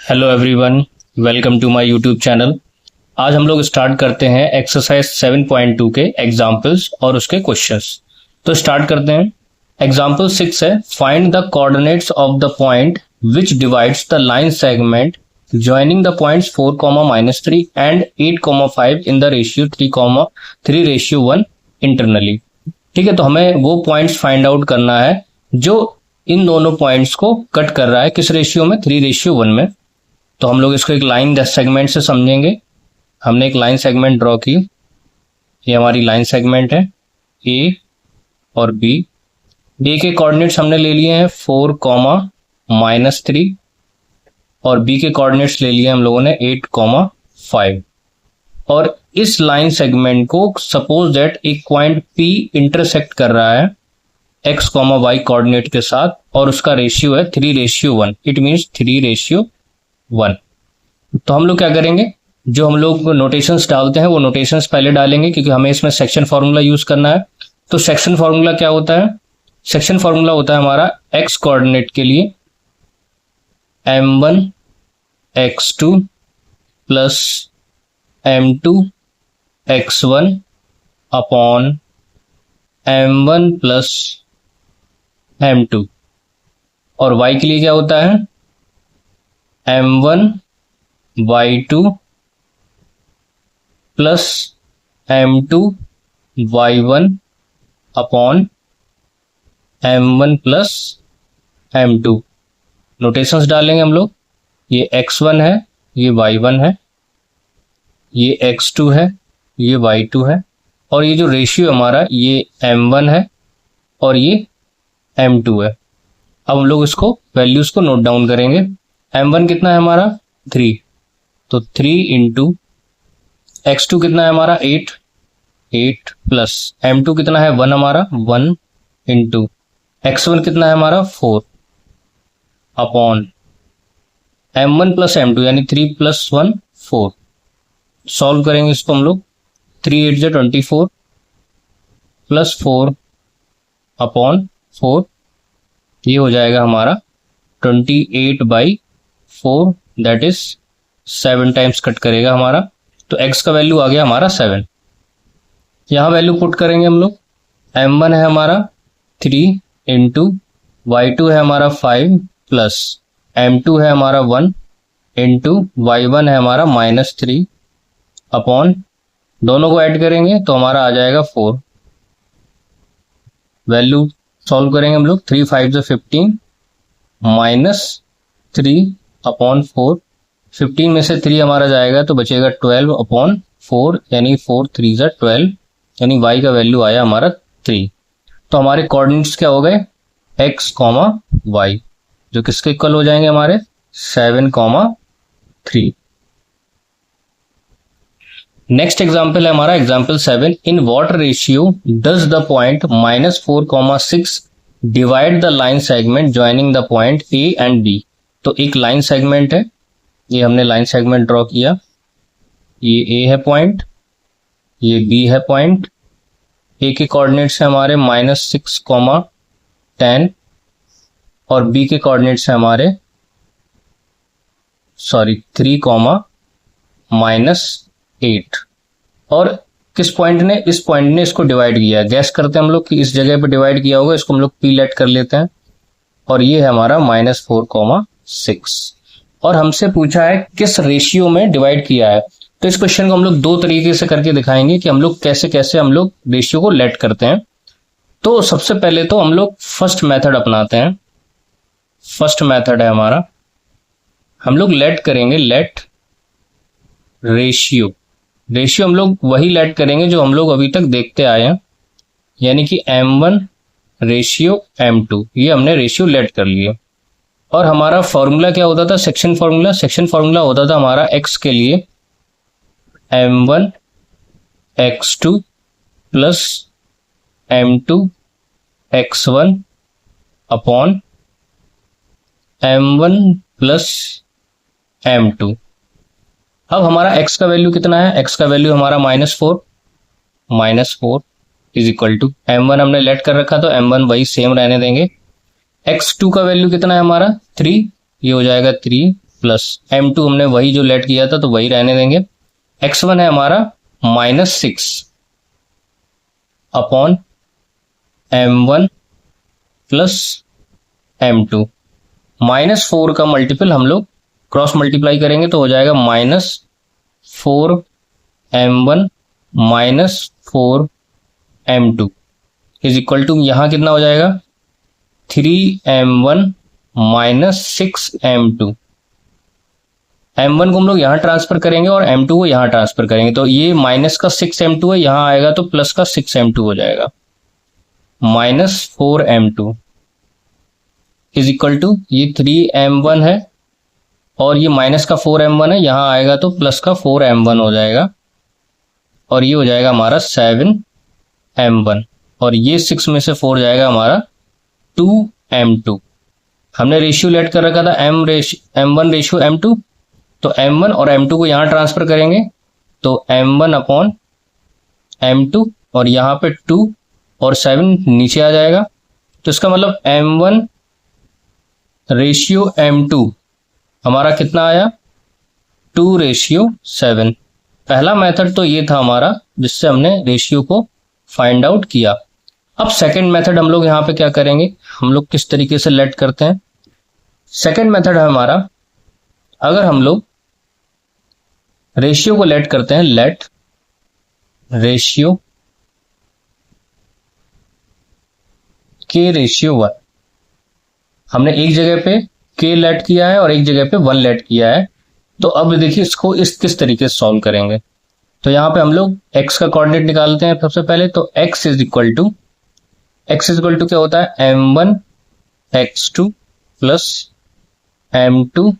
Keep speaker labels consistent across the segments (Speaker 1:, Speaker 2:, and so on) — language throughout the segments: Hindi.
Speaker 1: Hello everyone, welcome to my YouTube channel. आज हम लोग स्टार्ट करते हैं एक्सरसाइज 7.2 के एग्जाम्पल्स और उसके क्वेश्चंस। तो स्टार्ट करते हैं। एग्जाम्पल 6 है, find the coordinates of the point which divides the line segment joining the points 4, -3 and 8, 5 in the ratio 3:1 internally. ठीक है, तो हमें वो पॉइंट्स फाइंड आउट करना है जो इन दोनों पॉइंट्स को कट कर रहा है। किस रेशियो में? 3:1 में। तो हम लोग इसको एक लाइन सेगमेंट से समझेंगे। हमने एक लाइन सेगमेंट ड्रॉ की। ये हमारी लाइन सेगमेंट है ए और बी। ए के कोऑर्डिनेट्स हमने ले लिए हैं 4, -3 और बी के कोऑर्डिनेट्स ले लिए हम लोगों ने 8, 5। और इस लाइन सेगमेंट को सपोज दैट एक पॉइंट पी इंटरसेक्ट कर रहा है x, y कोऑर्डिनेट के साथ और उसका रेशियो है 3:1। It means 3:1। तो हम लोग क्या करेंगे, जो हम लोग नोटेशंस डालते हैं वो नोटेशंस पहले डालेंगे क्योंकि हमें इसमें सेक्शन फॉर्मूला यूज करना है। तो सेक्शन फॉर्मूला क्या होता है? सेक्शन फॉर्मूला होता है हमारा x कोऑर्डिनेट के लिए m1 x2 plus m2 x1 upon m1 plus m2। और y के लिए क्या होता है? m1 y2 plus m2 y1 upon m1 plus m2। Notations डालेंगे हम लोग। ये x1 है, ये y1 है, ये x2 है, ये y2 है और ये जो रेशियो हमारा ये m1 है और ये m2 है। अब हम लोग इसको वैल्यूज को नोट डाउन करेंगे। m1 कितना है हमारा? 3, तो 3 इंटू x2 कितना है हमारा? 8 प्लस m2 कितना है? 1 हमारा 1 इंटू x1 कितना है हमारा? 4 अपॉन m1 प्लस m2 यानी 3 + 1 4। सॉल्व करेंगे इसको हम लोग। 3 8 24 प्लस 4 अपॉन 4, ये हो जाएगा हमारा 28/4, दैट इज 7 टाइम्स कट करेगा हमारा। तो x का वैल्यू आ गया हमारा 7। यहां वैल्यू पुट करेंगे हम लोग। m1 है हमारा 3 इंटू y2 है हमारा 5 प्लस m2 है हमारा 1 इंटू y1 है हमारा -3 अपॉन दोनों को ऐड करेंगे तो हमारा आ जाएगा 4। वैल्यू सॉल्व करेंगे हम लोग। 3 5 15 -3 अपॉन 4। 15 में से 3 हमारा जाएगा तो बचेगा 12 अपॉन 4 यानी 4 3 12 यानी y का वैल्यू आया हमारा 3। तो हमारे कोऑर्डिनेट्स क्या हो गए? x, y जो किसके इक्वल हो जाएंगे हमारे? 7, 3। नेक्स्ट एग्जाम्पल है हमारा example 7। In what ratio does the point -4, 6 divide the line segment joining the point A and B. तो एक लाइन सेगमेंट है, ये हमने लाइन सेगमेंट ड्रॉ किया। ये ए है पॉइंट, ये बी है पॉइंट। ए के कोऑर्डिनेट्स है हमारे -6, 10 और बी के कोऑर्डिनेट्स है हमारे 3, -8। और किस पॉइंट ने? इस पॉइंट ने इसको डिवाइड किया है। गैस करते हैं हम लोग कि इस जगह पे डिवाइड किया होगा। इसको हम लोग पी लेट कर लेते हैं और ये है हमारा -4, 6। और हमसे पूछा है किस रेशियो में डिवाइड किया है। तो इस क्वेश्चन को हम लोग दो तरीके से करके दिखाएंगे कि हम लोग कैसे कैसे हम लोग रेशियो को लेट करते हैं। तो सबसे पहले तो हम लोग फर्स्ट मेथड अपनाते हैं। फर्स्ट मेथड है हमारा, हम लोग लेट करेंगे, लेट रेशियो। रेशियो हम लोग वही लेट करेंगे जो हम लोग अभी तक देखते आए हैं, यानी कि m1 रेशियो m2, ये हमने रेशियो लेट कर लिए। और हमारा फॉर्मूला क्या होता था? Section formula. सेक्शन फॉर्मूला होता था हमारा x के लिए m1 x2 plus m2 x1 upon m1 plus m2। अब हमारा x का वैल्यू कितना है? x का वैल्यू हमारा -4 इज इक्वल टू m1 हमने लेट कर रखा तो m1 वही सेम रहने देंगे। x2 का वैल्यू कितना है हमारा? 3, ये हो जाएगा 3 प्लस m2 हमने वही जो लेट किया था तो वही रहने देंगे। x1 है हमारा -6 अपॉन m1 प्लस m2। -4 का मल्टीपल हम लोग क्रॉस मल्टीप्लाई करेंगे तो हो जाएगा -4 m1 -4 m2 is equal to, यहाँ कितना हो जाएगा 3m1 -6 m2। m1 को हम लोग यहाँ ट्रांसफर करेंगे और m2 को यहाँ ट्रांसफर करेंगे तो ये माइनस का 6 m2 है, यहाँ आएगा तो प्लस का 6 m2 हो जाएगा। -4 m2 इज इक्वल टू, ये 3m1 है और ये माइनस का 4m1 है, यहाँ आएगा तो प्लस का 4m1 हो जाएगा और ये हो जाएगा हमारा 7m1 और ये 6 में से 4 जाएगा हमारा 2m2। हमने रेशियो लेट कर रखा था m1 रेशियो m2, तो m1 और m2 को यहाँ ट्रांसफर करेंगे तो m1 अपॉन m2 और यहाँ पे 2 और 7 नीचे आ जाएगा तो इसका मतलब m1 रेशियो m2 हमारा कितना आया 2:7। पहला मेथड तो ये था हमारा जिससे हमने रेशियो को फाइंड आउट किया। अब सेकंड मेथड हम लोग यहाँ पे क्या करेंगे, हम लोग किस तरीके से लेट करते हैं। सेकंड मेथड है हमारा, अगर हम लोग रेशियो को लेट करते हैं, लेट रेशियो k/1, हमने एक जगह पे k लेट किया है और एक जगह पे 1 लेट किया है। तो अब देखिए इसको किस तरीके से सॉल्व करेंगे। तो यहाँ पे हम लोग x का कोऑर्डिनेट निकालते हैं सबसे पहले, तो x इज इक्वल टू क्या होता है m1 x2 plus m2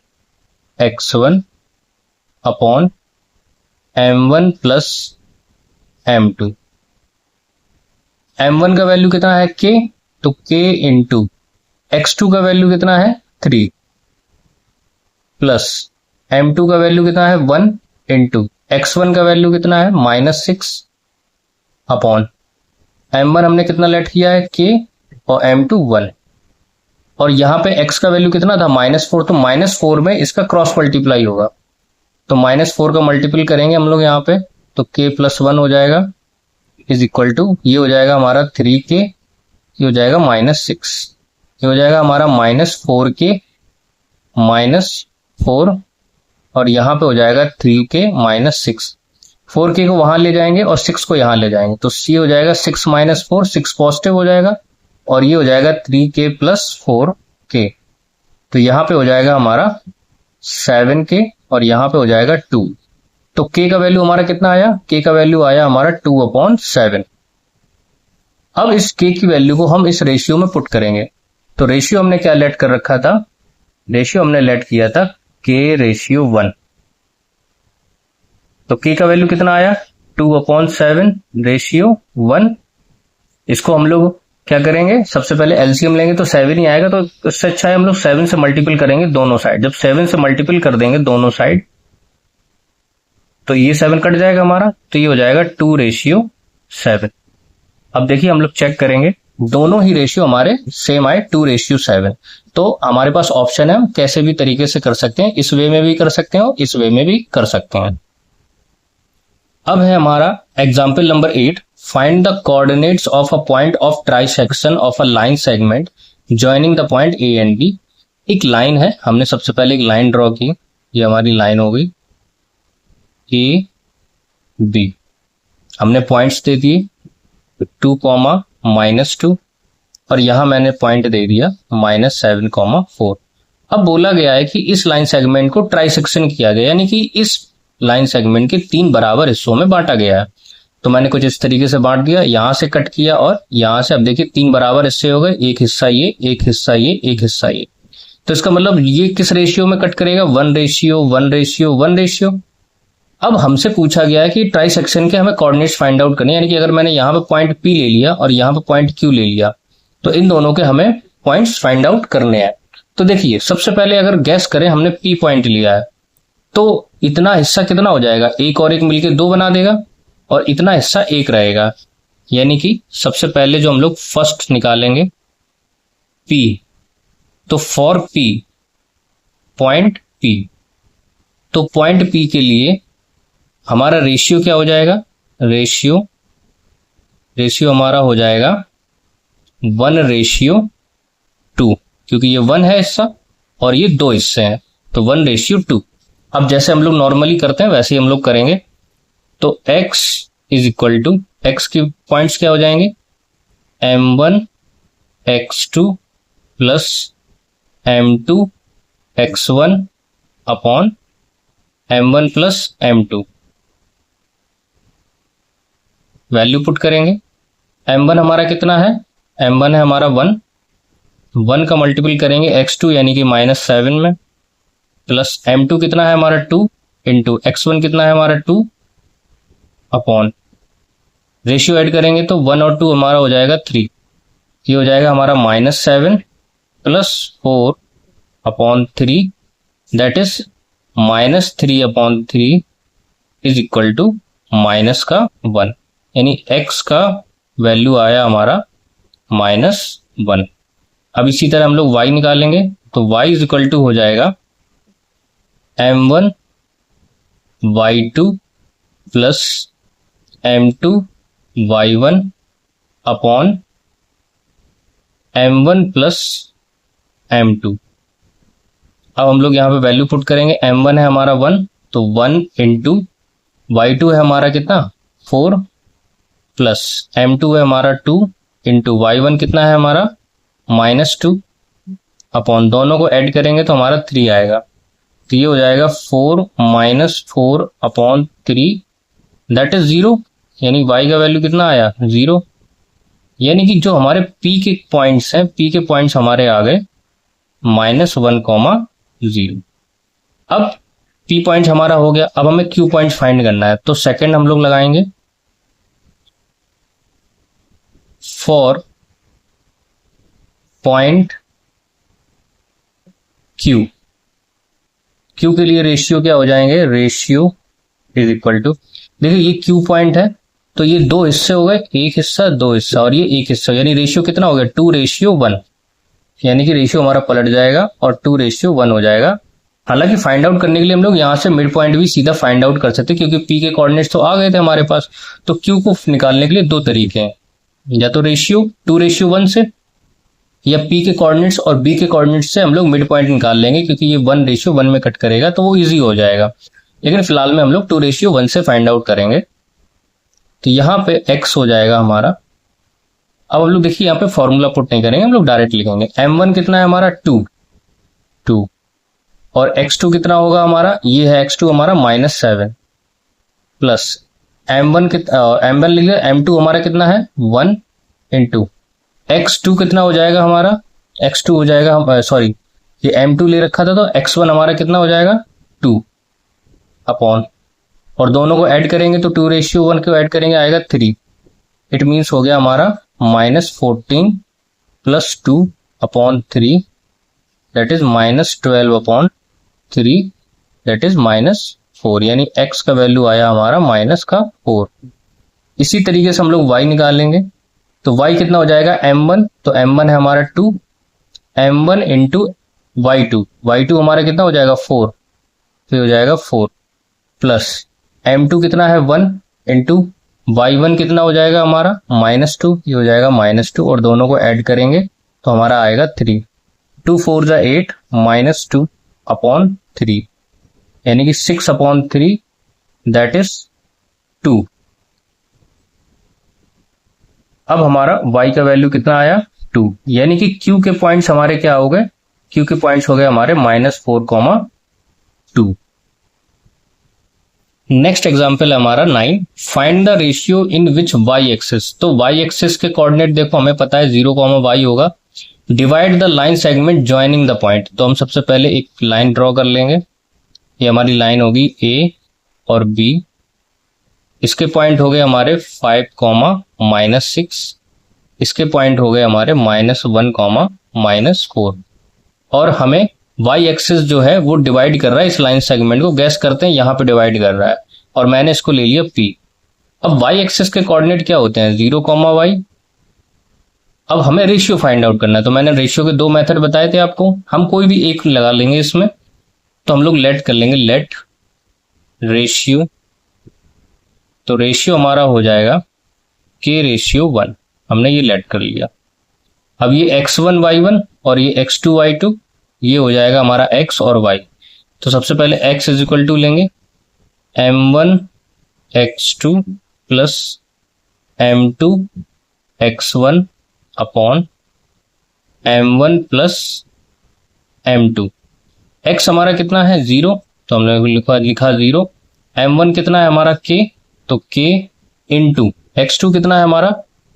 Speaker 1: x1 upon m1 plus m2। m1 का वैल्यू कितना है k, तो k इंटू x2 का वैल्यू कितना है 3 प्लस m2 का वैल्यू कितना है 1 इंटू x1 का वैल्यू कितना है -6 अपॉन m1 हमने कितना लेट किया है k और m2 1 और यहाँ पे x का वैल्यू कितना था -4, तो -4 में इसका क्रॉस मल्टीप्लाई होगा तो -4 का मल्टीपल करेंगे हम लोग यहाँ पे तो k + 1 हो जाएगा इज इक्वल टू, ये हो जाएगा हमारा 3k, ये हो जाएगा -6, ये हो जाएगा हमारा -4k -4 और यहाँ पे हो जाएगा 3k -6। 4k को वहां ले जाएंगे और 6 को यहाँ ले जाएंगे तो c हो जाएगा 6 - 4, 6 पॉजिटिव हो जाएगा और ये हो जाएगा 3k + 4k, तो यहाँ पे हो जाएगा हमारा 7k और यहाँ पे हो जाएगा 2। तो k का वैल्यू हमारा कितना आया, k का वैल्यू आया हमारा 2/7। अब इस k की वैल्यू को हम इस रेशियो में पुट करेंगे। तो रेशियो हमने क्या लेट कर रखा था, रेशियो हमने लेट किया था k/1, तो k का वैल्यू कितना आया 2/7 रेशियो 1। इसको हम लोग क्या करेंगे, सबसे पहले एलसीएम लेंगे तो 7 ही आएगा, तो इससे अच्छा है हम लोग 7 से मल्टीपल करेंगे दोनों साइड। जब 7 से मल्टीपल कर देंगे दोनों साइड तो ये 7 कट जाएगा हमारा, तो ये हो जाएगा 2:7। अब देखिए हम लोग चेक करेंगे दोनों ही रेशियो हमारे सेम आए 2:7, तो हमारे पास ऑप्शन है हम कैसे भी तरीके से कर सकते हैं, इस वे में भी कर सकते हैं और इस वे में भी कर सकते हैं। अब है हमारा example number 8, find the coordinates of a point of trisection of a line segment joining the point A and B. एक लाइन है, हमने सबसे पहले एक लाइन ड्रॉ की, ये हमारी लाइन हो गई ए बी, हमने पॉइंट्स दे दिए 2, -2 और यहां मैंने पॉइंट दे दिया -7, 4। अब बोला गया है कि इस लाइन सेगमेंट को ट्राइसेक्शन किया गया, यानी कि इस लाइन सेगमेंट के 3 बराबर हिस्सों में बांटा गया है। तो मैंने कुछ इस तरीके से बांट दिया, यहां से कट किया और यहां से, अब देखिए 3 बराबर हिस्से हो गए, एक हिस्सा ये, एक हिस्सा ये, एक हिस्सा ये। तो इसका मतलब ये किस रेशियो में कट करेगा, 1:1:1:1। अब हमसे पूछा गया है कि ट्राइसेक्शन के हमें कोऑर्डिनेट्स फाइंड आउट करने, यानी कि अगर मैंने यहाँ पे पॉइंट P ले लिया और यहाँ पे पॉइंट Q ले लिया तो इन दोनों के हमें पॉइंट्स फाइंड आउट करने हैं। तो देखिए सबसे पहले अगर गैस करें, हमने P पॉइंट लिया है तो इतना हिस्सा कितना हो जाएगा, एक और एक मिलके 2 बना देगा और इतना हिस्सा 1 रहेगा, यानी कि सबसे पहले जो हम लोग फर्स्ट निकालेंगे P, तो फॉर P पॉइंट P तो पॉइंट P के लिए हमारा रेशियो क्या हो जाएगा, रेशियो हमारा हो जाएगा 1:2, क्योंकि ये 1 है हिस्सा और ये 2 हिस्से हैं, तो 1:2। अब जैसे हम लोग नॉर्मली करते हैं वैसे ही हम लोग करेंगे। तो x is equal to, x के पॉइंट्स क्या हो जाएंगे, m1 x2 plus m2 x1 upon m1 plus m2। Value put करेंगे। m1 हमारा कितना है, m1 है हमारा 1 का मल्टीपल करेंगे x2 यानी कि -7 में, प्लस m2 कितना है हमारा 2 इंटू x1 कितना है हमारा 2 अपॉन रेशियो ऐड करेंगे तो 1 और 2 हमारा हो जाएगा 3। ये हो जाएगा हमारा -7 plus 4 upon 3, that is -3 upon 3 is equal to -1, यानी x का वैल्यू आया हमारा -1। अब इसी तरह हम लोग y निकालेंगे तो y इज इक्वल टू हो जाएगा m1 y2 plus m2 y1 upon m1 plus m2। अब हम लोग यहाँ पे वैल्यू पुट करेंगे। m1 है हमारा 1, तो 1 इंटू y2 है हमारा कितना 4 प्लस m2 है हमारा 2 इंटू y1 कितना है हमारा -2 अपॉन दोनों को ऐड करेंगे तो हमारा 3 आएगा। तो ये हो जाएगा 4 -4 अपॉन 3 दैट इज 0, यानी y का वैल्यू कितना आया 0। यानी कि जो हमारे p के पॉइंट्स हैं, p के पॉइंट्स हमारे आ गए -1,0। अब p पॉइंट हमारा हो गया। अब हमें q पॉइंट फाइंड करना है, तो सेकंड हम लोग लगाएंगे फॉर पॉइंट q के लिए रेशियो क्या हो जाएंगे, रेशियो इज इक्वल टू, देखिए ये q पॉइंट है तो ये 2 हिस्से हो गए, एक हिस्सा 2 हिस्सा और ये एक हिस्सा, यानी रेशियो कितना हो गया 2:1, यानी कि रेशियो हमारा पलट जाएगा और 2:1 हो जाएगा। हालांकि फाइंड आउट करने के लिए हम लोग यहाँ से मिड पॉइंट भी सीधा फाइंड आउट कर सकते क्योंकि p के कोऑर्डिनेट्स तो आ गए थे हमारे पास। तो q को निकालने के लिए 2 तरीके हैं, या तो रेशियो 2:1 से, या p के कोऑर्डिनेट्स और b के कोऑर्डिनेट्स से हम लोग मिड पॉइंट निकाल लेंगे, क्योंकि ये 1:1 में कट करेगा तो वो इजी हो जाएगा। लेकिन फिलहाल में हम लोग 2:1 से फाइंड आउट करेंगे। तो यहाँ पे x हो जाएगा हमारा। अब हम लोग देखिए यहाँ पे फॉर्मूला पुट नहीं करेंगे, हम लोग डायरेक्ट लिखेंगे। m1 कितना है हमारा 2 और x2 कितना होगा हमारा, ये है x2 हमारा -7 प्लस m1 लिख लिया, m2 हमारा कितना है 1 इंटू x2 कितना हो जाएगा हमारा, x2 हो जाएगा, सॉरी ये m2 ले रखा था तो x1 हमारा कितना हो जाएगा 2 अपॉन, और दोनों को ऐड करेंगे तो 2:1 को ऐड करेंगे आएगा 3। इट मीन्स हो गया हमारा -14 plus 2 upon 3 that is -12 upon 3 that is -4, यानी x का वैल्यू आया हमारा -4। इसी तरीके से हम लोग y निकालेंगे तो y कितना हो जाएगा m1, तो m1 है हमारा 2, m1 इंटू y2 हमारा कितना हो जाएगा 4, तो हो जाएगा 4 प्लस m2 कितना है 1 इंटू y1 कितना हो जाएगा हमारा -2, ये हो जाएगा -2 और दोनों को ऐड करेंगे तो हमारा आएगा 3, 2 4 जा 8 -2 अपॉन 3, यानी कि 6 अपॉन 3 दैट इज 2। अब हमारा y का वैल्यू कितना आया 2, यानी कि q के पॉइंट्स हमारे क्या हो गए, q के पॉइंट्स हो गए हमारे -4,2। नेक्स्ट एग्जाम्पल है हमारा 9, find the ratio in which y axis. तो y एक्सिस के कोऑर्डिनेट देखो हमें पता है 0, y होगा। Divide the line segment joining the point. तो हम सबसे पहले एक लाइन ड्रॉ कर लेंगे, ये हमारी लाइन होगी a और b, इसके पॉइंट हो गए हमारे 5, -6, इसके पॉइंट हो गए हमारे -1, -4, और हमें y एक्सिस जो है वो डिवाइड कर रहा है इस लाइन सेगमेंट को, गैस करते हैं यहाँ पे डिवाइड कर रहा है और मैंने इसको ले लिया p। अब y एक्सिस के कोऑर्डिनेट क्या होते हैं 0, y। अब हमें रेशियो फाइंड आउट करना है, तो मैंने रेशियो के 2 मेथड बताए थे आपको, हम कोई भी एक लगा लेंगे इसमें। तो हम लोग लेट कर लेंगे, लेट रेशियो, तो रेशियो हमारा हो जाएगा k रेशियो 1, हमने ये लेट कर लिया। अब ये x1 y1 और ये x2 y2, ये हो जाएगा हमारा x और y। तो सबसे पहले x इज इक्वल टू लेंगे m1 x2 plus m2 x1 upon m1 plus m2। x हमारा कितना है 0, तो हमने लिखा 0। m1 कितना है हमारा k, तो k इंटू x2 कितना है हमारा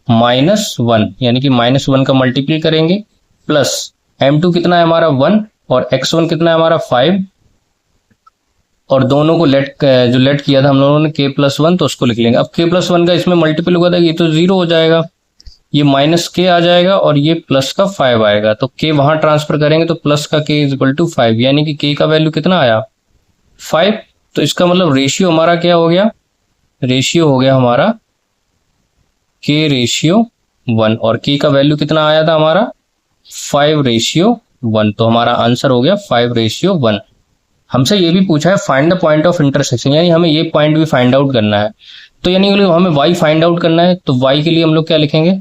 Speaker 1: -1, यानी कि -1 का मल्टीपल करेंगे, प्लस m2 कितना है हमारा 1 और x1 कितना है हमारा 5, और दोनों को जो लेट किया था हम लोगों ने k+1, तो उसको लिख लेंगे। अब k+1 का इसमें मल्टीपल हुआ था, ये तो 0 हो जाएगा, ये -k आ जाएगा और ये प्लस का 5 आएगा, तो k वहां ट्रांसफर करेंगे तो प्लस का k इज इक्वल टू 5, यानी कि k का वैल्यू कितना आया 5। तो इसका मतलब रेशियो हमारा क्या हो गया, रेशियो हो गया हमारा k रेशियो 1, और k का वैल्यू कितना आया था हमारा 5 रेशियो 1, तो हमारा आंसर हो गया 5 रेशियो 1। हमसे ये भी पूछा है find the point of intersection, यानी हमें ये पॉइंट भी फाइंड आउट करना है। तो यानी हमें y फाइंड आउट करना है, तो y के लिए हम लोग क्या लिखेंगे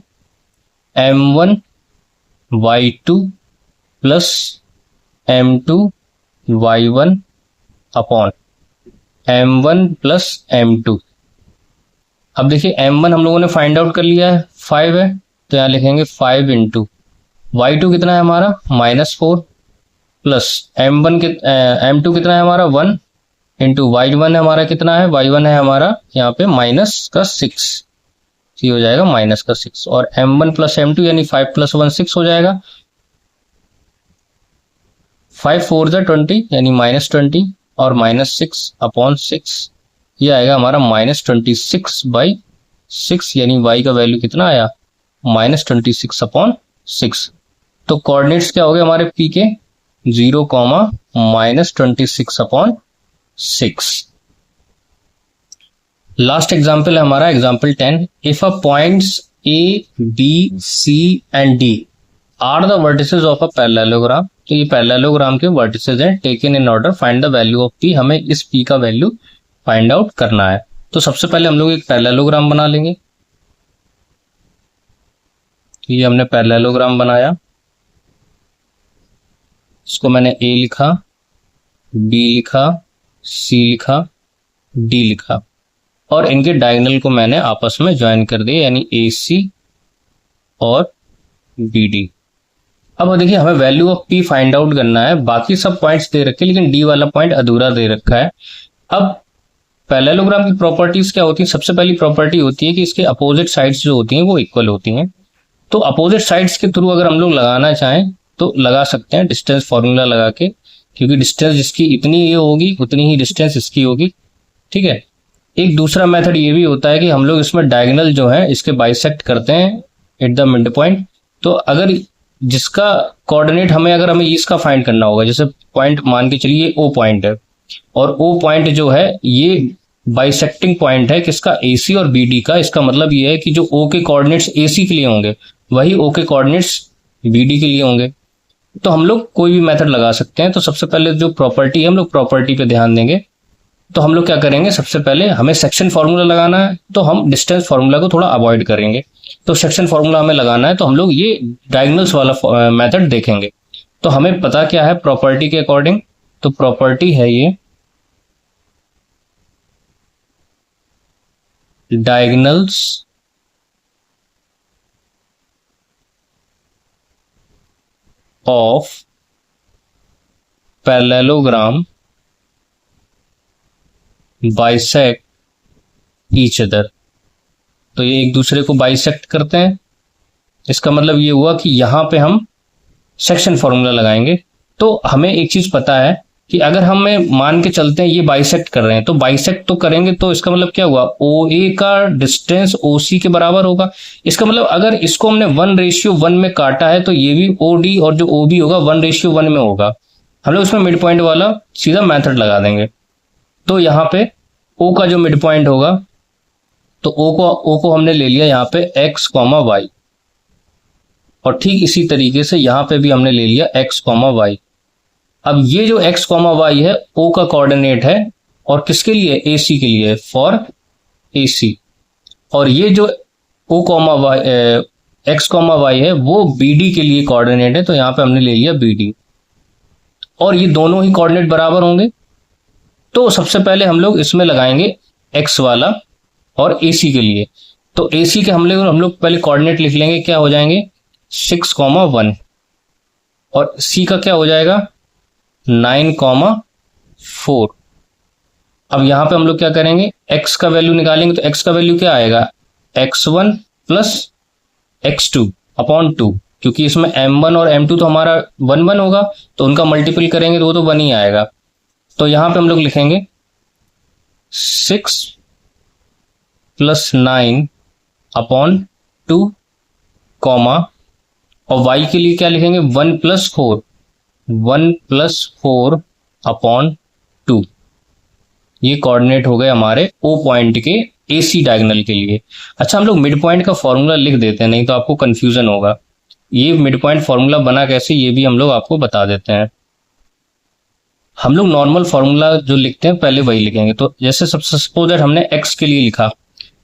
Speaker 1: m1 y2 plus m2 y1 upon m1 plus m2। अब देखिए m1 हम लोगों ने फाइंड आउट कर लिया है, 5 है, तो यहाँ लिखेंगे 5 इंटू y2 कितना है हमारा -4 प्लस m2 कितना है हमारा 1 इंटू y1 है हमारा कितना है, y1 है हमारा यहाँ पे -6, ये हो जाएगा -6, और m1 प्लस m2 यानी 5 + 1 6 हो जाएगा, 5 4 20 यानी -20 और -6 अपॉन 6, ये आएगा हमारा -26/6, यानी y का वैल्यू कितना आया -26 अपॉन 6। तो कोऑर्डिनेट्स क्या हो गए हमारे p के 0, -26 अपॉन 6। लास्ट एग्जाम्पल है हमारा example 10। If a points a b c and d are the vertices of a parallelogram, तो ये पैरेललोग्राम के वर्टिसेस हैं, taken in order, find the value of p, हमें इस p का वैल्यू फाइंड आउट करना है। तो सबसे पहले हम लोग एक पैरेललोग्राम बना लेंगे, ये हमने पैरेललोग्राम बनाया, इसको मैंने a लिखा, b लिखा, c लिखा, d लिखा, और इनके डायगोनल को मैंने आपस में ज्वाइन कर दिया, यानी AC और BD। अब देखिए हमें value of P find out करना है, बाकी सब पॉइंट्स दे रखे हैं लेकिन D वाला पॉइंट अधूरा दे रखा है। अब पैरेललोग्राम की प्रॉपर्टीज क्या होती है, सबसे पहली प्रॉपर्टी होती है कि इसके अपोजिट साइड्स जो होती हैं वो इक्वल होती हैं। तो अपोजिट साइड्स के थ्रू अगर हम लोग लगाना चाहें तो लगा सकते हैं डिस्टेंस फॉर्मूला लगा के, क्योंकि डिस्टेंस जिसकी इतनी ये होगी उतनी ही डिस्टेंस इसकी होगी, ठीक है। एक दूसरा मेथड ये भी होता है कि हम लोग इसमें डायगोनल जो है इसके बाइसेक्ट करते हैं एट द मिड पॉइंट। तो अगर जिसका कोऑर्डिनेट अगर हमें इसका फाइंड करना होगा, जैसे पॉइंट मान के चलिए O पॉइंट है, और O पॉइंट जो है ये बाइसेक्टिंग पॉइंट है किसका, AC और BD का। इसका मतलब ये है कि जो O के कोऑर्डिनेट्स AC के लिए होंगे वही O के कोऑर्डिनेट्स BD के लिए होंगे। तो हम लोग कोई भी मेथड लगा सकते हैं। तो सबसे पहले जो प्रॉपर्टी है हम लोग प्रॉपर्टी पे ध्यान देंगे। तो हम लोग क्या करेंगे, सबसे पहले हमें सेक्शन फॉर्मूला लगाना है, तो हम डिस्टेंस फॉर्मूला को थोड़ा अवॉइड करेंगे। तो सेक्शन फॉर्मूला हमें लगाना है, तो हम लोग ये डायगोनल्स वाला मेथड देखेंगे। तो हमें पता क्या है प्रॉपर्टी के अकॉर्डिंग, तो प्रॉपर्टी है ये diagonals of parallelogram bisect each other. तो ये एक दूसरे को बाइसेक्ट करते हैं, इसका मतलब ये हुआ कि यहां पे हम सेक्शन फॉर्मूला लगाएंगे। तो हमें एक चीज पता है कि अगर हमें मान के चलते हैं ये बाइसेक्ट कर रहे हैं, तो बाइसेक्ट तो करेंगे, तो इसका मतलब क्या हुआ, OA का डिस्टेंस OC के बराबर होगा। इसका मतलब अगर इसको हमने 1:1 में काटा है तो ये भी OD और जो OB होगा 1:1 में होगा। हम लोग उसमें मिड पॉइंट वाला सीधा मेथड लगा देंगे। तो यहाँ पे O का जो मिड पॉइंट होगा, तो O को हमने ले लिया यहाँ पे x, y, और ठीक इसी तरीके से यहाँ पे भी हमने ले लिया x, y। अब ये जो x, y है O का कोऑर्डिनेट है और किसके लिए, AC के लिए, फॉर AC। और ये जो O comma Y, X comma Y है वो BD के लिए कोऑर्डिनेट है, तो यहाँ पे हमने ले लिया BD। और ये दोनों ही कोऑर्डिनेट बराबर होंगे, तो सबसे पहले हम लोग इसमें लगाएंगे x वाला और AC के लिए। तो AC के हम लोग पहले कोऑर्डिनेट लिख लेंगे, क्या हो जाएंगे 6,1, और C का क्या हो जाएगा 9,4। अब यहां पे हम लोग क्या करेंगे, x का वैल्यू निकालेंगे, तो x का वैल्यू क्या आएगा x1 प्लस x2 अपॉन 2, क्योंकि इसमें m1 और m2 तो हमारा 1 होगा, तो उनका मल्टीपल करेंगे तो वो तो 1 ही आएगा। तो यहां पे हम लोग लिखेंगे 6 प्लस 9 अपॉन 2 कॉमा, और y के लिए क्या लिखेंगे 1 प्लस 4 अपॉन 2। ये कोऑर्डिनेट हो गए हमारे O पॉइंट के AC डायगोनल के लिए। अच्छा, हम लोग मिड पॉइंट का फॉर्मूला लिख देते हैं, नहीं तो आपको कंफ्यूजन होगा। ये मिड पॉइंट फॉर्मूला बना कैसे, ये भी हम लोग आपको बता देते हैं। हम लोग नॉर्मल फॉर्मूला जो लिखते हैं पहले वही लिखेंगे। तो जैसे सपोज दैट हमने x के लिए लिखा,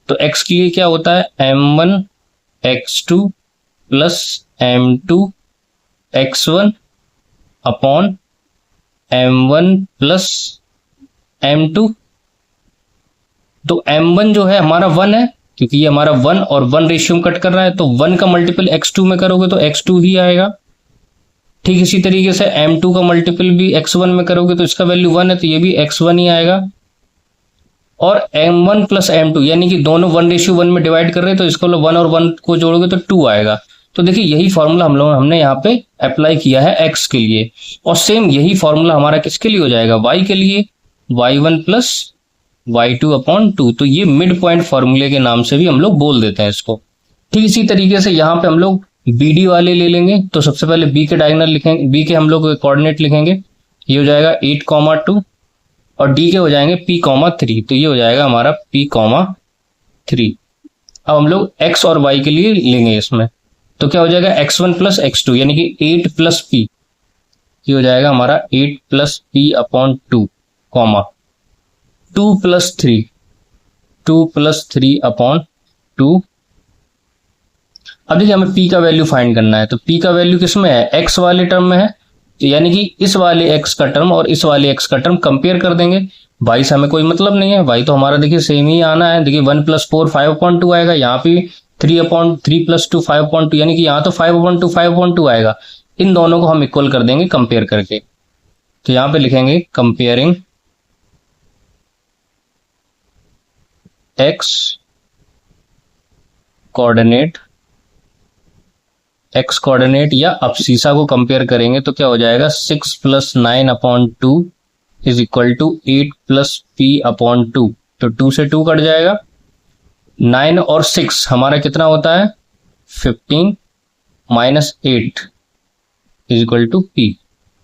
Speaker 1: तो x के लिए क्या होता है m1 x2 plus m2 x1 upon m1 plus m2। तो m1 जो है हमारा 1 है, क्योंकि ये हमारा 1 और 1 रेशियो में कट कर रहा है, तो 1 का मल्टीपल x2 में करोगे तो x2 ही आएगा। ठीक इसी तरीके से m2 का मल्टीपल भी x1 में करोगे तो इसका वैल्यू 1 है, तो ये भी x1 ही आएगा। और m1 प्लस m2 यानी कि दोनों 1:1 में डिवाइड कर रहे हैं, तो इसको 1 और 1 को जोड़ोगे तो 2 आएगा। तो देखिए यही फॉर्मूला हमने यहाँ पे अप्लाई किया है x के लिए, और सेम यही फॉर्मूला हमारा किसके लिए हो जाएगा y के लिए, y1 प्लस y2 अपॉन 2। तो ये मिड पॉइंट फॉर्मूले के नाम से भी हम लोग बोल देते हैं इसको। ठीक इसी तरीके से यहाँ पे हम लोग BD वाले ले लेंगे। तो सबसे पहले B के डायगोनल लिखेंगे, B के हम लोग कोऑर्डिनेट लिखेंगे, ये हो जाएगा 8,2, और D के हो जाएंगे P,3। तो ये हो जाएगा हमारा P,3। अब हम लोग x और y के लिए लेंगे इसमें, तो क्या हो जाएगा x1 प्लस x2 यानी कि 8 प्लस p, ये हो जाएगा हमारा 8 plus p upon 2 comma 2 plus 3 upon 2। अब देखिए हमें p का वैल्यू फाइंड करना है, तो p का वैल्यू किस में है, x वाले टर्म में है, यानी कि इस वाले x का टर्म और इस वाले x का टर्म कंपेयर कर देंगे। y से हमें कोई मतलब नहीं है, y तो हमारा देखिए सेम ही आना है। देखिए 1 प्लस 4 5/2 आएगा, यहाँ पे 3 प्लस 2 5/2, यानी कि यहाँ तो 5/2 आएगा। इन दोनों को हम इक्वल कर देंगे कंपेयर करके। तो यहाँ पे लिखेंगे कंपेयरिंग x कोऑर्डिनेट या अब्सीसा को कंपेयर करेंगे, तो क्या हो जाएगा 6 plus 9/2 is equal to 8 plus p/2। तो 2 से 2 कट जाएगा, 9 और 6 हमारा कितना होता है 15 minus 8 is equal to p।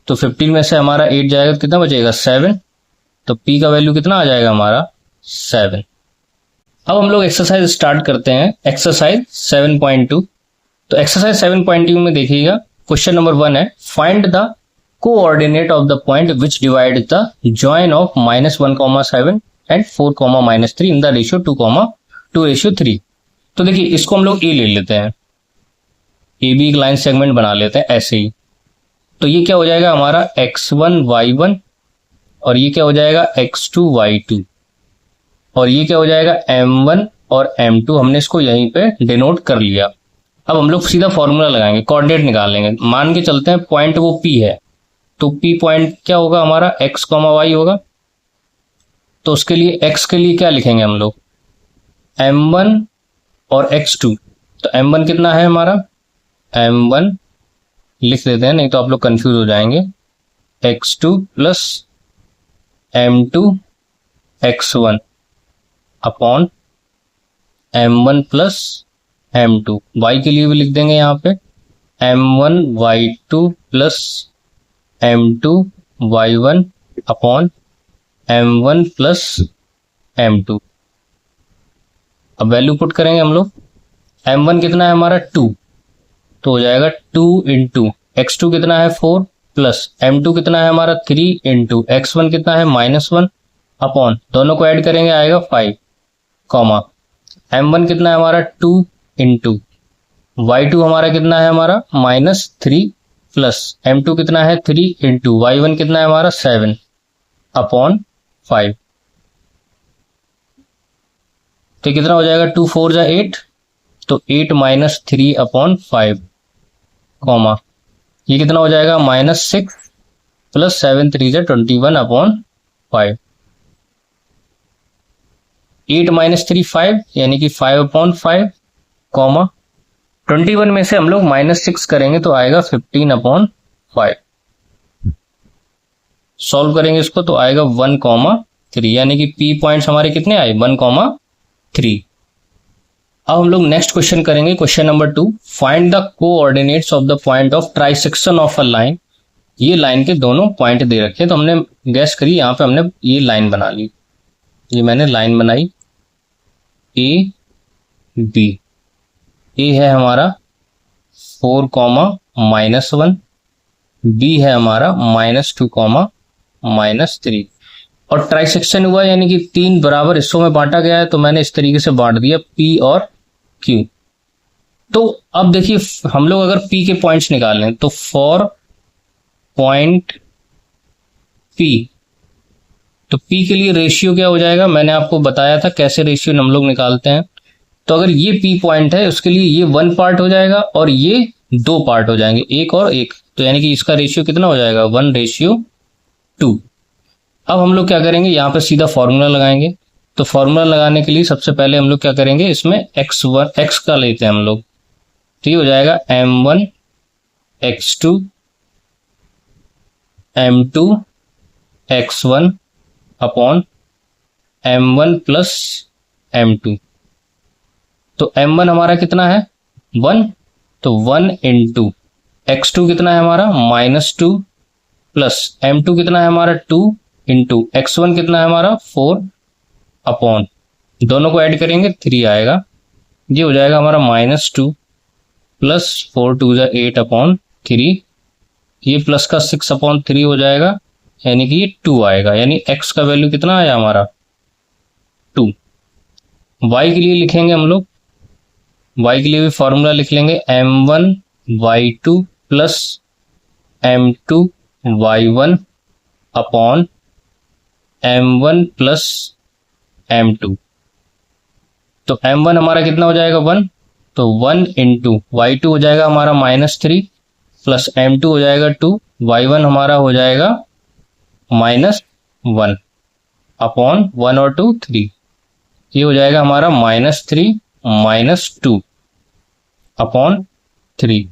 Speaker 1: तो 15 में से हमारा 8 जाएगा तो कितना बचेगा 7। तो p का वैल्यू कितना आ जाएगा हमारा 7। अब हम लोग एक्सरसाइज स्टार्ट करते हैं, एक्सरसाइज 7.2। तो एक्सरसाइज 7.2 में देखिएगा क्वेश्चन नंबर 1 है, find the coordinate of the point which divide the join of -1,7 and 4,-3 in the ratio 2,2:3। तो देखिए इसको हम लोग ए ले लेते हैं, ए बी एक लाइन सेगमेंट बना लेते हैं ऐसे ही। तो ये क्या हो जाएगा हमारा x1 y1, और ये क्या हो जाएगा x2 y2, और ये क्या हो जाएगा m1 और m2। हमने इसको यहीं पे डिनोट कर लिया। अब हम लोग सीधा फॉर्मूला लगाएंगे, कोऑर्डिनेट निकालेंगे। मान के चलते हैं पॉइंट वो P है, तो P पॉइंट क्या होगा हमारा x, y होगा। तो उसके लिए x के लिए क्या लिखेंगे हम लोग m1 और x2। तो m1 कितना है हमारा, m1 लिख देते हैं, नहीं तो आप लोग कंफ्यूज हो जाएंगे, x2 plus m2 x1 upon m1 plus m2। y के लिए भी लिख देंगे यहाँ पे m1 y2 plus m2 y1 upon m1 plus m2। अब वैल्यू पुट करेंगे हम लोग, m1 कितना है हमारा 2, तो हो जाएगा 2 इंटू x2 कितना है 4 प्लस m2 कितना है हमारा 3 इंटू x1 कितना है -1, अपॉन दोनों को ऐड करेंगे आएगा 5 कॉमा m1 कितना है हमारा 2 इंटू y2 हमारा कितना है हमारा -3 प्लस m2 कितना है 3 इंटू y1 कितना है हमारा 7 अपॉन 5। तो कितना हो जाएगा 2 4 जा 8, तो 8 माइनस 3 अपॉन 5 कॉमा ये कितना हो जाएगा -6 प्लस 7 3 जा 21 अपॉन 5। 8 माइनस 3 5 यानी कि 5 अपॉन 5 कॉमा 21 में से हम लोग -6 करेंगे तो आएगा 15 अपॉन 5। सॉल्व करेंगे इसको तो आएगा 1,3 यानी कि पी पॉइंट्स हमारे कितने आए 1,3। अब हम लोग नेक्स्ट क्वेश्चन करेंगे, question number 2, find the coordinates of the point of trisection of a line. ये लाइन के दोनों पॉइंट दे रखे हैं तो हमने गैस करी, यहाँ पे हमने ये लाइन बना ली, ये मैंने लाइन बनाई ए बी। ए है हमारा 4,-1, बी है हमारा -2, -3 और ट्राइसेक्शन हुआ यानी कि 3 बराबर हिस्सों में बांटा गया है तो मैंने इस तरीके से बांट दिया P और Q। तो अब देखिए हम लोग अगर P के पॉइंट्स निकाल लें तो फॉर पॉइंट P, तो P के लिए रेशियो क्या हो जाएगा, मैंने आपको बताया था कैसे रेशियो हम लोग निकालते हैं। तो अगर ये P पॉइंट है उसके लिए ये 1 पार्ट हो जाएगा और ये 2 पार्ट हो जाएंगे, 1 और 1, तो यानी कि इसका रेशियो कितना हो जाएगा 1:2। अब हम लोग क्या करेंगे, यहाँ पे सीधा फॉर्मूला लगाएंगे। तो फॉर्मूला लगाने के लिए सबसे पहले हम लोग क्या करेंगे, इसमें x का लेते हैं हम लोग, तो ये हो जाएगा m1 x2 m2 x1 upon m1 plus m2। तो m1 हमारा कितना है 1, तो 1 इंटू x2 कितना है हमारा -2 प्लस m2 कितना है हमारा 2 इंटू x1 कितना है हमारा 4 अपॉन दोनों को ऐड करेंगे 3 आएगा, ये हो जाएगा हमारा -2 प्लस 4 2 जा 8 अपॉन 3, ये प्लस का 6 अपॉन 3 हो जाएगा यानी कि ये 2 आएगा, यानी x का वैल्यू कितना आया हमारा 2। y के लिए लिखेंगे हम लोग, y के लिए भी फॉर्मूला लिख लेंगे m1 y2 plus m2 y1 upon m1 plus m2। तो m1 हमारा कितना हो जाएगा 1, तो 1 इंटू y2 हो जाएगा हमारा -3 प्लस m2 हो जाएगा 2, y1 हमारा हो जाएगा -1 अपॉन 1 और 2 3, ये हो जाएगा हमारा -3 -2 अपॉन 3,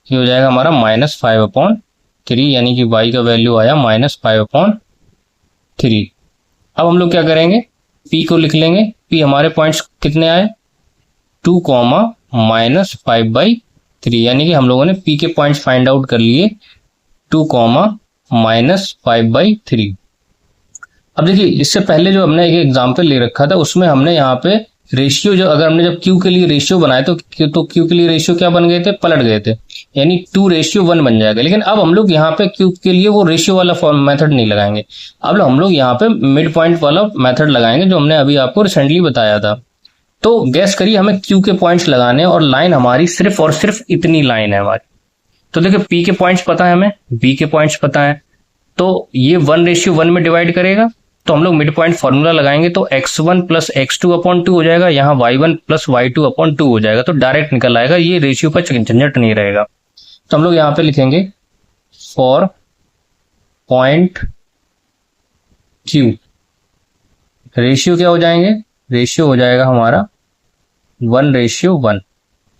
Speaker 1: ये हो जाएगा हमारा -5 अपॉन 3 यानी कि y का वैल्यू आया -5 अपॉन 3। अब हम लोग क्या करेंगे, P को लिख लेंगे, P हमारे पॉइंट्स कितने आए 2, -5/3 यानी कि हम लोगों ने P के पॉइंट्स फाइंड आउट कर लिए 2, -5/3। अब देखिए इससे पहले जो हमने एक एग्जाम्पल ले रखा था उसमें हमने यहाँ पे रेशियो, जो अगर हमने जब Q के लिए रेशियो बनाए तो Q के लिए रेशियो क्या बन गए थे, पलट गए थे, यानी 2:1 बन जाएगा। लेकिन अब हम लोग यहाँ पे Q के लिए वो रेशियो वाला मेथड नहीं लगाएंगे, अब हम लोग यहाँ पे मिड पॉइंट वाला मेथड लगाएंगे जो हमने अभी आपको रिसेंटली बताया था। तो गैस करिए हमें Q के पॉइंट्स लगाने और लाइन हमारी सिर्फ और सिर्फ इतनी लाइन है हमारी। तो देखिए P के पॉइंट्स पता है हमें, B के पॉइंट्स पता है, तो ये 1:1 में डिवाइड करेगा, तो हम लोग मिड पॉइंट फॉर्मूला लगाएंगे तो x1 प्लस x2 अपॉन 2 हो जाएगा, यहाँ y1 प्लस y2 अपॉन 2 हो जाएगा, तो डायरेक्ट निकल आएगा, ये रेशियो का झंझट नहीं रहेगा। तो हम लोग यहाँ पे लिखेंगे फॉर पॉइंट Q रेशियो क्या हो जाएंगे, रेशियो हो जाएगा हमारा 1:1।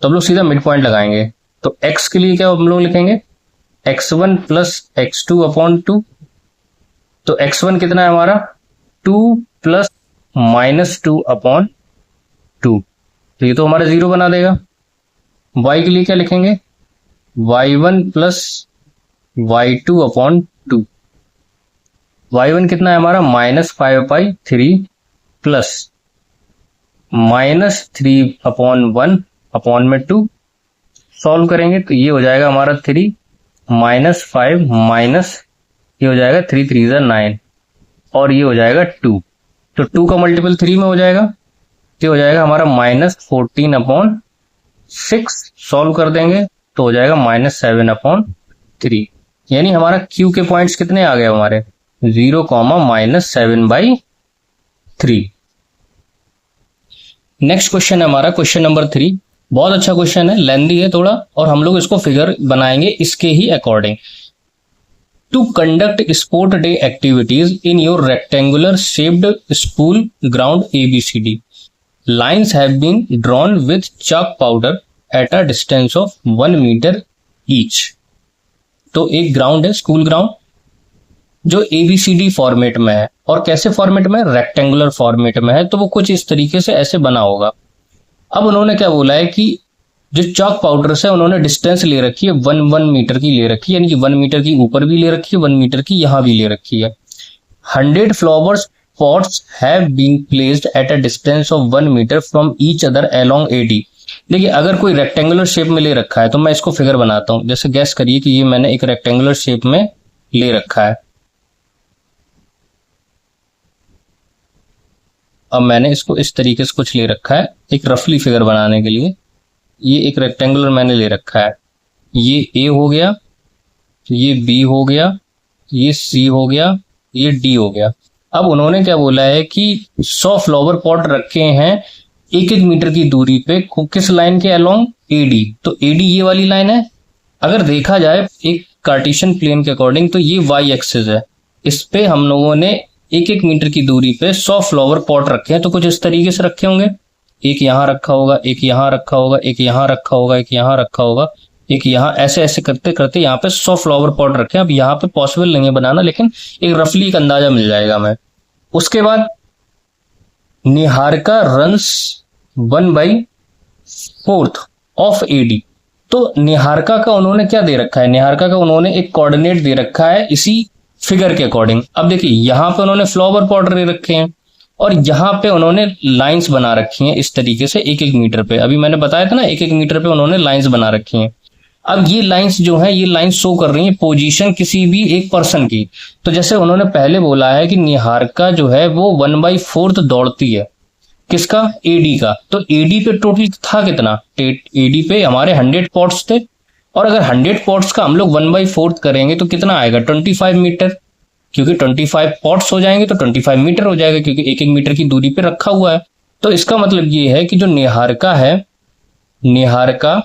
Speaker 1: तो हम लोग सीधा मिड पॉइंट लगाएंगे, तो x के लिए क्या हम लोग लिखेंगे x1 प्लस x2 अपॉन 2, तो x1 कितना है हमारा 2 प्लस -2 अपॉन 2, तो ये तो हमारा 0 बना देगा। y के लिए क्या लिखेंगे y1 plus y2 upon 2, y1 कितना है हमारा -5/3 प्लस -3 अपॉन 1 अपॉन में 2, सॉल्व करेंगे तो ये हो जाएगा हमारा 3 -5 माइनस ये हो जाएगा 3 3 9, और ये हो जाएगा 2, तो 2 का मल्टीपल 3 में हो जाएगा, तो हो जाएगा हमारा -14/6। सॉल्व कर देंगे तो हो जाएगा -7/3, यानी हमारा Q के पॉइंट्स कितने आ गए हमारे 0, -7/3। नेक्स्ट क्वेश्चन है हमारा क्वेश्चन नंबर 3। बहुत अच्छा क्वेश्चन है, लेंदी है थोड़ा, और हम लोग इसको फिगर बनाएंगे इसके ही according. To conduct sport day activities in your rectangular shaped school ground ABCD, lines have been drawn with chalk powder at a distance of 1 metre each. तो एक ग्राउंड है, स्कूल ग्राउंड, जो ABCD फॉर्मेट में है, और कैसे फॉर्मेट में, रेक्टेंगुलर फॉर्मेट में है, तो वो कुछ इस तरीके से ऐसे बना होगा। अब उन्होंने क्या बोला है कि जो चॉक पाउडर से उन्होंने डिस्टेंस ले रखी है 1 मीटर की ले रखी है, यानी कि 1 मीटर की ऊपर भी ले रखी है, 1 मीटर की यहां भी ले रखी है। 100 flowers pots have been placed at a distance of 1 metre from each other along AD। देखिए, अगर कोई रेक्टेंगुलर शेप में ले रखा है तो मैं इसको फिगर बनाता हूं। जैसे गैस करिए कि ये मैंने एक रेक्टेंगुलर शेप में ले रखा है। अब मैंने इसको इस तरीके से कुछ ले रखा है एक रफली फिगर बनाने के लिए। ये एक रेक्टेंगुलर मैंने ले रखा है, ये A हो गया, ये B हो गया, ये C हो गया, ये D हो गया। अब उन्होंने क्या बोला है कि 100 फ्लावर पॉट रखे हैं 1-1 मीटर की दूरी पे, किस लाइन के अलोंग AD। तो AD ये वाली लाइन है। अगर देखा जाए एक कार्टेशियन प्लेन के अकॉर्डिंग तो ये y एक्सिस है, इस पे हम लोगों ने 1-1 मीटर की दूरी पे 100 फ्लावर पॉट रखे हैं। तो कुछ इस तरीके से रखे होंगे, एक यहाँ रखा होगा, एक यहाँ रखा होगा, एक यहाँ रखा होगा, एक यहाँ रखा होगा, एक यहाँ, ऐसे ऐसे करते करते यहाँ पे 100 फ्लावर पॉट रखे हैं। अब यहाँ पे पॉसिबल नहीं है बनाना, लेकिन एक रफली एक अंदाजा मिल जाएगा हमें। उसके बाद निहारिका रन्स 1/4 ऑफ AD। तो निहारिका का उन्होंने क्या दे रखा है, निहारिका का उन्होंने एक कोऑर्डिनेट दे रखा है इसी फिगर के अकॉर्डिंग। अब देखिए, यहां पे उन्होंने फ्लावर पॉट दे रखे हैं और यहाँ पे उन्होंने लाइंस बना रखी हैं इस तरीके से 1-1 मीटर पे। अभी मैंने बताया था ना 1-1 मीटर पे उन्होंने लाइंस बना रखी हैं। अब ये लाइंस जो है, ये लाइंस शो कर रही हैं पोजीशन किसी भी एक पर्सन की। तो जैसे उन्होंने पहले बोला है कि निहारिका जो है वो 1/4 दौड़ती है, किसका, AD का। तो AD पे टोटल था कितना, AD पे हमारे 100 पॉट्स थे, और अगर 100 पॉट्स का हम लोग 1/4 करेंगे तो कितना आएगा, 25 मीटर, क्योंकि 25 पॉट्स हो जाएंगे तो 25 मीटर हो जाएगा, क्योंकि 1-1 मीटर की दूरी पे रखा हुआ है। तो इसका मतलब ये है कि जो निहारिका है, निहारिका,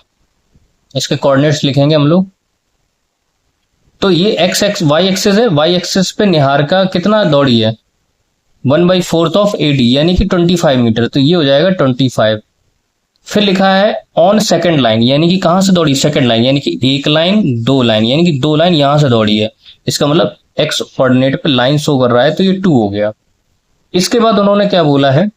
Speaker 1: इसके कोऑर्डिनेट्स लिखेंगे हम लोग। तो ये y एक्सिस है, y एक्सिस पे निहारिका कितना दौड़ी है, 1/4 ऑफ AD, यानी कि 25 मीटर। तो ये हो जाएगा 25। फिर लिखा है ऑन सेकंड लाइन, यानी कि कहां से दौड़ी, सेकंड लाइन, यानी कि 1 लाइन 2 लाइन, यानी कि 2 लाइन यहां से दौड़ी है। इसका मतलब x कोऑर्डिनेट पे लाइन शो कर रहा है, तो ये 2 हो गया। इसके बाद उन्होंने क्या बोला है,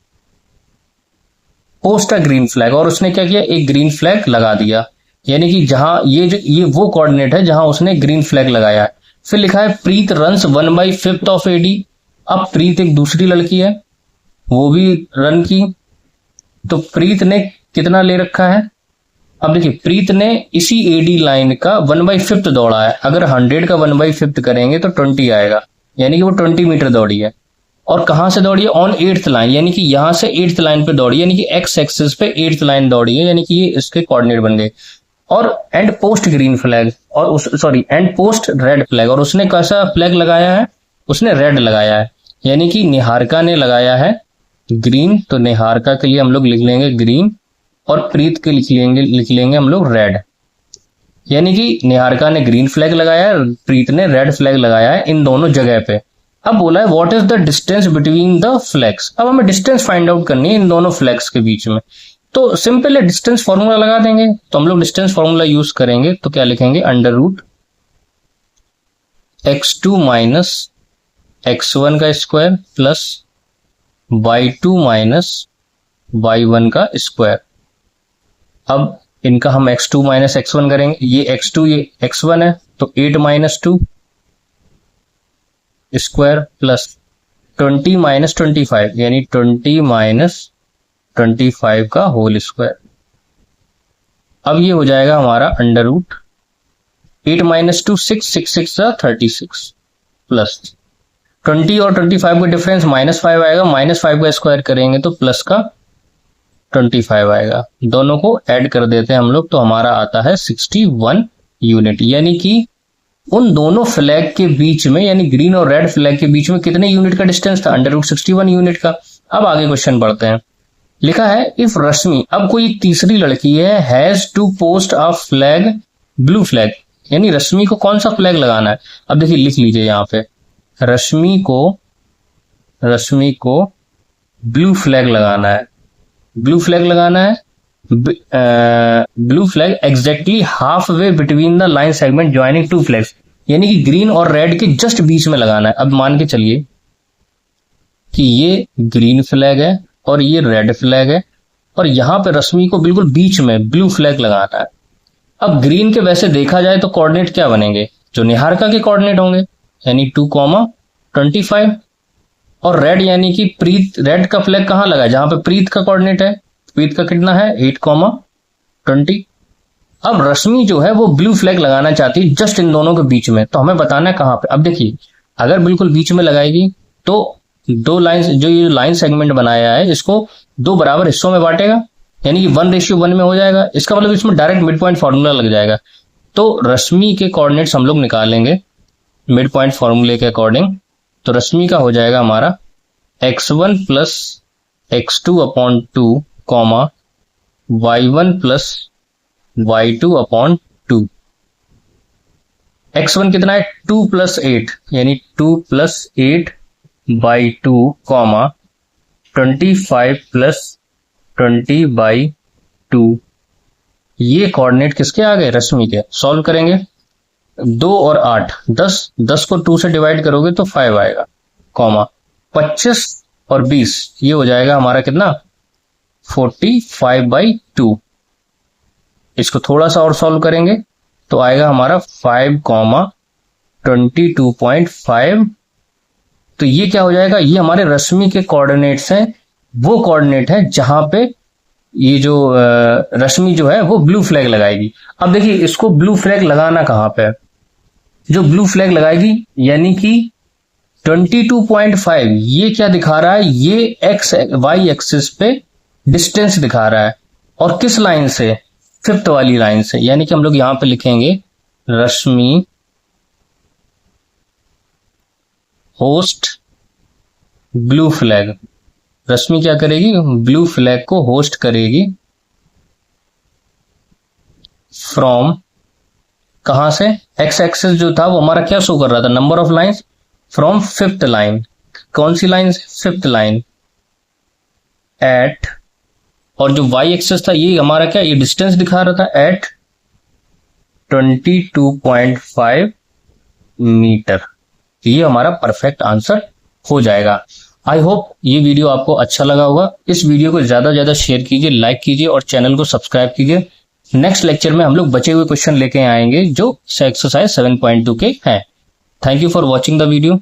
Speaker 1: पोस्ट अ ग्रीन फ्लैग, और उसने क्या किया, एक ग्रीन फ्लैग लगा दिया, यानी कि जहां ये वो कोऑर्डिनेट है जहां उसने ग्रीन फ्लैग लगाया है। फिर लिखा है प्रीत रन्स 1/5 ऑफ AD। अब प्रीत एक दूसरी लड़की है, वो भी रन की, तो प्रीत ने कितना ले रखा है। अब देखिए, प्रीत ने इसी AD लाइन का 1/5 दौड़ा है। अगर 100 का 1/5 करेंगे तो 20 आएगा, यानी कि वो 20 मीटर दौड़ी है। और कहां से दौड़ी है, ऑन 8th लाइन, यानी कि यहां से 8th लाइन पे दौड़ी, यानी कि x एक्सिस पे 8th लाइन दौड़ी है, यानी कि ये इसके कोऑर्डिनेट बन गए। और एंड पोस्ट ग्रीन फ्लैग, और उस एंड पोस्ट रेड फ्लैग, और उसने कैसा फ्लैग लगाया है, उसने रेड लगाया है, यानी कि निहारिका ने लगाया है ग्रीन। तो निहारिका के लिए हम लोग लिख लेंगे ग्रीन, और प्रीत के लिख लेंगे हम लोग रेड, यानी कि निहारिका ने ग्रीन फ्लैग लगाया है, प्रीत ने रेड फ्लैग लगाया है इन दोनों जगह पे। अब बोला है what is the distance between the flags. अब हमें डिस्टेंस फाइंड आउट करनी है इन दोनों फ्लैग्स के बीच में। तो सिंपल है, डिस्टेंस फॉर्मूला लगा देंगे। तो हम लोग डिस्टेंस फॉर्मूला यूज करेंगे, तो क्या लिखेंगे, √x2 माइनस x1 का square plus y2 minus y1 का स्क्वायर। अब इनका हम x2 माइनस x1 करेंगे, ये x2 ये x1 है, तो 8 माइनस 2 स्क्वायर प्लस 20 माइनस 25, यानी 20 माइनस 25 का होल स्क्वायर। अब ये हो जाएगा हमारा √8 माइनस 2 6 6 6 36 प्लस 20 और 25 का डिफरेंस -5 आएगा, -5 का स्क्वायर करेंगे तो प्लस का 25 आएगा। दोनों को ऐड कर देते हैं हम लोग तो हमारा आता है 61 यूनिट। यानी कि उन दोनों फ्लैग के बीच में, यानी ग्रीन और रेड फ्लैग के बीच में कितने यूनिट का डिस्टेंस था? √61 यूनिट का। अब आगे क्वेश्चन पढ़ते हैं। लिखा है इफ रश्मि, अब कोई तीसरी लड़की है, has to post a flag, blue flag, यानी रश्मि को कौन सा फ्लैग लगाना है? अब देखिए लिख लीजिए यहाँ पे, रश्मि को ब्लू फ्लैग लगाना है। ब्लू फ्लैग लगाना है, blue flag exactly half way between the line segment joining two flags, यानी कि ग्रीन और रेड के जस्ट बीच में लगाना है। अब मान के चलिए कि ये ग्रीन फ्लैग है और ये रेड फ्लैग है और यहां पे रश्मि को बिल्कुल बीच में ब्लू फ्लैग लगाना है। अब ग्रीन के वैसे देखा जाए तो कोऑर्डिनेट क्या बनेंगे? जो निहारिका के कोऑर्डिनेट होंगे, यानी 2,25, और रेड यानी कि प्रीत, रेड का फ्लैग कहां लगा है? जहां पे प्रीत का कोऑर्डिनेट है। प्रीत का कितना है? 8,20। अब रश्मि जो है वो ब्लू फ्लैग लगाना चाहती है जस्ट इन दोनों के बीच में, तो हमें बताना है कहां पे। अब देखिए अगर बिल्कुल बीच में लगाएगी तो दो लाइन, जो ये लाइन सेगमेंट बनाया है इसको 2 बराबर हिस्सों में बांटेगा, यानी कि 1:1 में हो जाएगा। इसका मतलब इसमें डायरेक्ट मिड पॉइंट फॉर्मूला लग जाएगा। तो रश्मि के कोऑर्डिनेट्स हम लोग निकालेंगे मिड पॉइंट फॉर्मूले के अकॉर्डिंग। तो रश्मि का हो जाएगा हमारा x1 plus x2/2 comma y1 plus y2/2। x1 कितना है? 2 + 8, यानी 2 + 8/2 कॉमा 25 + 20/2। ये कोऑर्डिनेट किसके आ गए? रश्मि के। सॉल्व करेंगे, 2 और 8, 10 को 2 से डिवाइड करोगे तो 5 आएगा, कॉमा 25 और 20, ये हो जाएगा हमारा कितना? 45/2। इसको थोड़ा सा और सॉल्व करेंगे तो आएगा हमारा 5,22.5। तो ये क्या हो जाएगा? ये हमारे रश्मि के कोऑर्डिनेट्स हैं, वो कोऑर्डिनेट है जहां पे ये जो रश्मि जो है वो ब्लू फ्लैग लगाएगी। अब देखिए इसको ब्लू फ्लैग लगाना कहां पे है? जो ब्लू फ्लैग लगाएगी यानी कि 22.5, ये क्या दिखा रहा है? ये y एक्सिस पे डिस्टेंस दिखा रहा है। और किस लाइन से? 5th वाली लाइन से। यानी कि हम लोग यहां पे लिखेंगे रश्मि होस्ट ब्लू फ्लैग। रश्मि क्या करेगी? ब्लू फ्लैग को होस्ट करेगी फ्रॉम, कहां से? एक्स एक्सिस जो था वो हमारा क्या शो कर रहा था? Number of lines, from 5th line. कौन सी लाइन? 5th line. एट, और जो y एक्सिस था ये हमारा क्या? ये डिस्टेंस दिखा रहा था, एट 22.5 मीटर। ये हमारा परफेक्ट आंसर हो जाएगा। आई होप ये वीडियो आपको अच्छा लगा होगा। इस वीडियो को ज्यादा से ज्यादा शेयर कीजिए, लाइक कीजिए और चैनल को सब्सक्राइब कीजिए। नेक्स्ट लेक्चर में हम लोग बचे हुए क्वेश्चन लेके आएंगे जो एक्सरसाइज 7.2 के हैं। Thank you for watching the video.